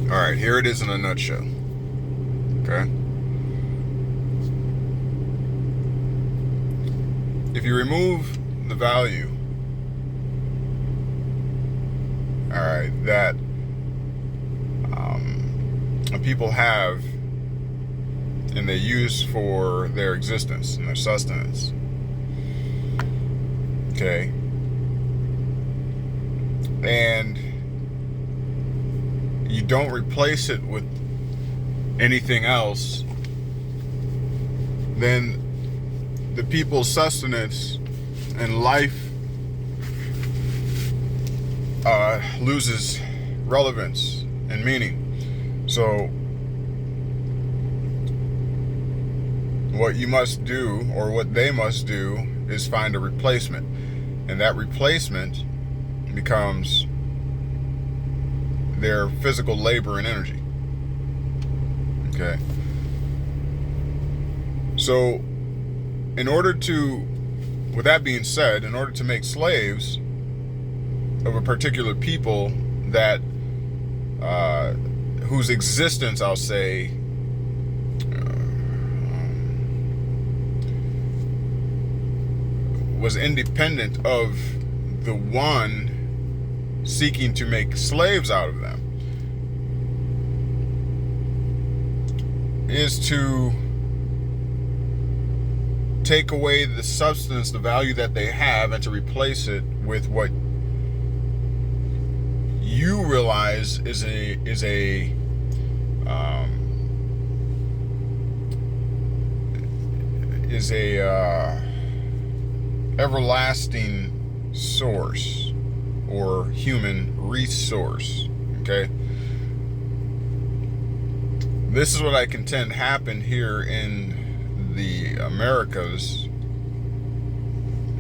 All right, here it is in a nutshell. Okay. If you remove the value, all right, that people have and they use for their existence and their sustenance, okay, and you don't replace it with anything else, then the people's sustenance and life loses relevance and meaning. So what you must do, or what they must do, is find a replacement, and that replacement becomes their physical labor and energy. Okay. So with that being said, in order to make slaves of a particular people that whose existence, I'll say, was independent of the one seeking to make slaves out of them, is to take away the substance, the value that they have, and to replace it with what you realize is a everlasting source or human resource. Okay. This is what I contend happened here in the Americas.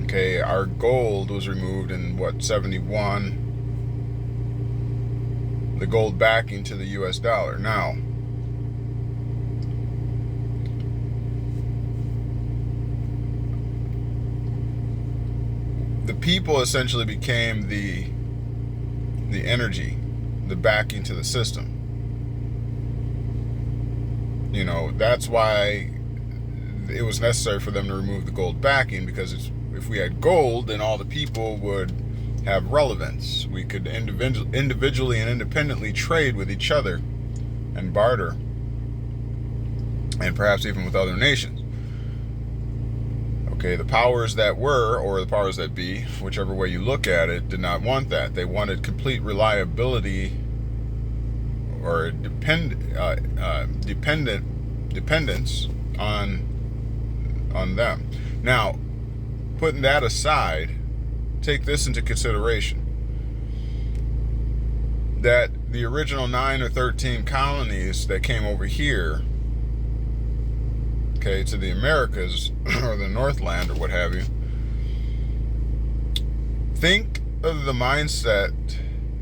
Okay, our gold was removed in 71, the gold backing to the US dollar. Now, the people essentially became the energy, the backing to the system. You know, that's why it was necessary for them to remove the gold backing, because if we had gold, then all the people would have relevance. We could individually and independently trade with each other and barter, and perhaps even with other nations. Okay, the powers that were, or the powers that be, whichever way you look at it, did not want that. They wanted complete reliability or dependence on them. Now, putting that aside, take this into consideration, that the original 9 or 13 colonies that came over here, okay, to the Americas or the Northland or what have you, think of the mindset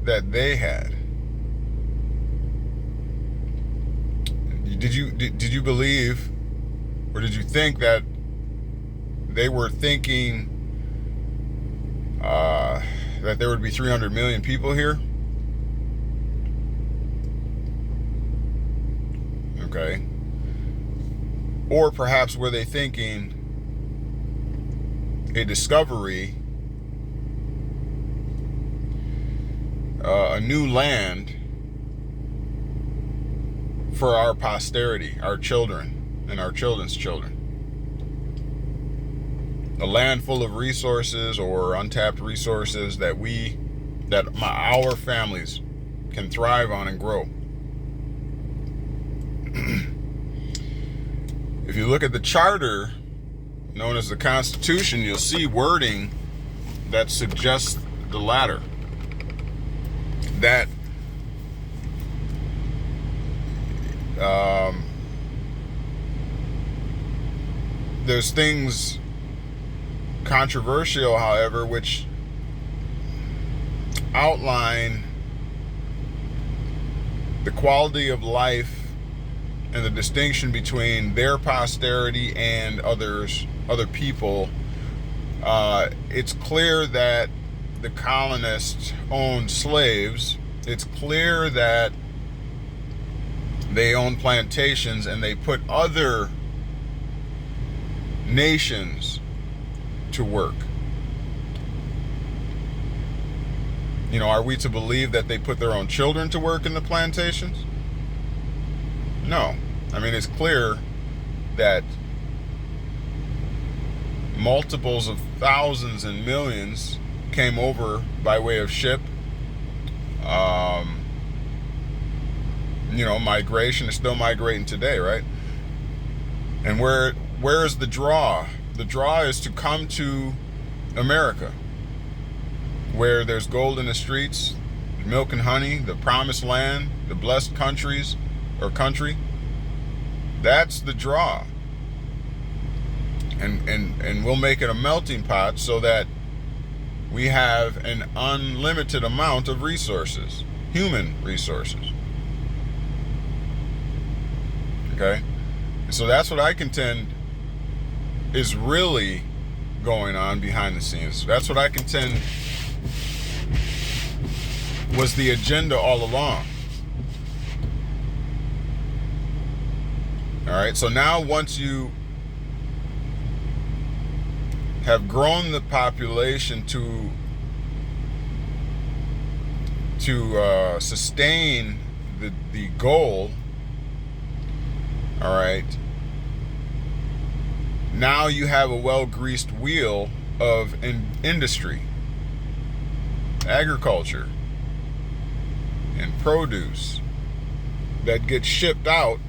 that they had. Did you believe, or did you think that they were thinking that there would be 300 million people here? Okay. Or perhaps were they thinking a discovery, a new land for our posterity, our children, and our children's children? A land full of resources or untapped resources that our families can thrive on and grow. If you look at the charter known as the Constitution, you'll see wording that suggests the latter. That there's things controversial, however, which outline the quality of life and the distinction between their posterity and other people. It's clear that the colonists owned slaves. It's clear that They own plantations, and they put other nations to work. You know, are we to believe that they put their own children to work in the plantations? No. I mean, it's clear that multiples of thousands and millions came over by way of ship. You know, migration is still migrating today, right? And where is the draw? The draw is to come to America, where there's gold in the streets, milk and honey, the promised land, the blessed countries or country. That's the draw. And we'll make it a melting pot so that we have an unlimited amount of resources, human resources. Okay? So that's what I contend is really going on behind the scenes. That's what I contend was the agenda all along. All right, so now once you have grown the population to sustain the goal, all right, now you have a well-greased wheel of industry, agriculture, and produce that gets shipped out,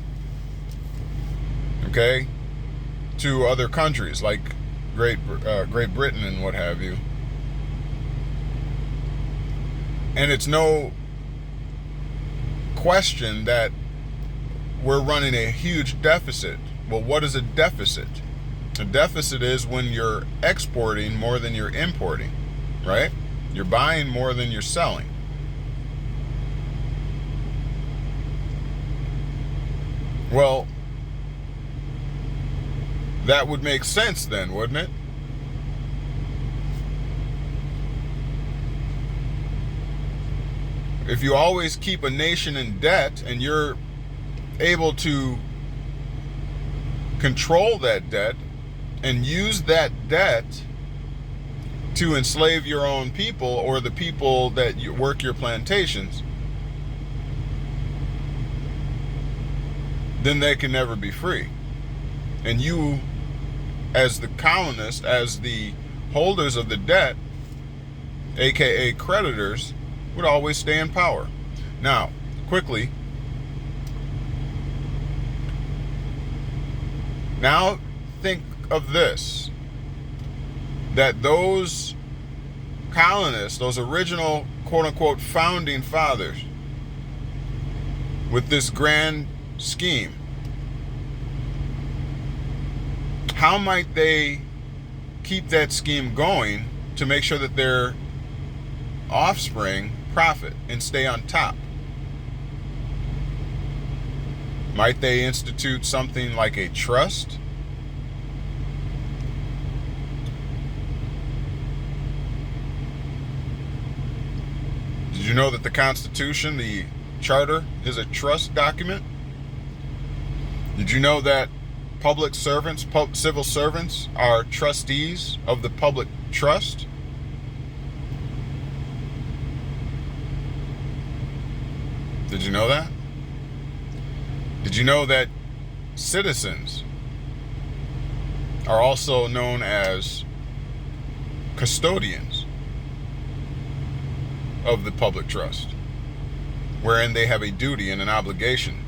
okay, to other countries like Great Britain and what have you. And it's no question that we're running a huge deficit. Well, what is a deficit? A deficit is when you're exporting more than you're importing, right? You're buying more than you're selling. Well, that would make sense then, wouldn't it? If you always keep a nation in debt and you're able to control that debt and use that debt to enslave your own people or the people that you work your plantations, then they can never be free. And you, as the colonists, as the holders of the debt, aka creditors, would always stay in power. Now, quickly, now think of this, that those colonists, those original quote-unquote founding fathers, with this grand scheme, how might they keep that scheme going to make sure that their offspring profit and stay on top? Might they institute something like a trust? Did you know that the Constitution, the Charter, is a trust document? Did you know that public servants, civil servants, are trustees of the public trust? Did you know that? Did you know that citizens are also known as custodians of the public trust, wherein they have a duty and an obligation,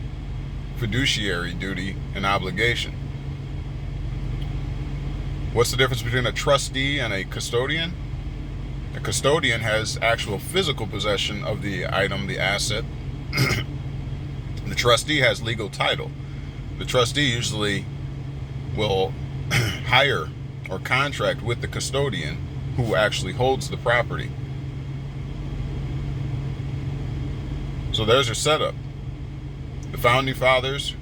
fiduciary duty and obligation? What's the difference between a trustee and a custodian? A custodian has actual physical possession of the item, the asset. The trustee has legal title. The trustee usually will hire or contract with the custodian who actually holds the property. So there's your setup. The founding fathers,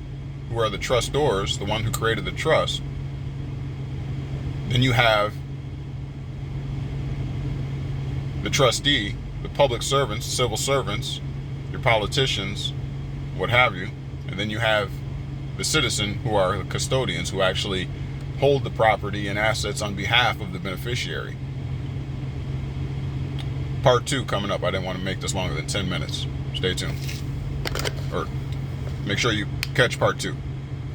who are the trustors, the one who created the trust. Then you have the trustee, the public servants, civil servants, your politicians, what have you, And then you have the citizen, who are the custodians, who actually hold the property and assets on behalf of the beneficiary. Part 2 coming up. I didn't want to make this longer than 10 minutes. Stay tuned. Or make sure you catch part 2.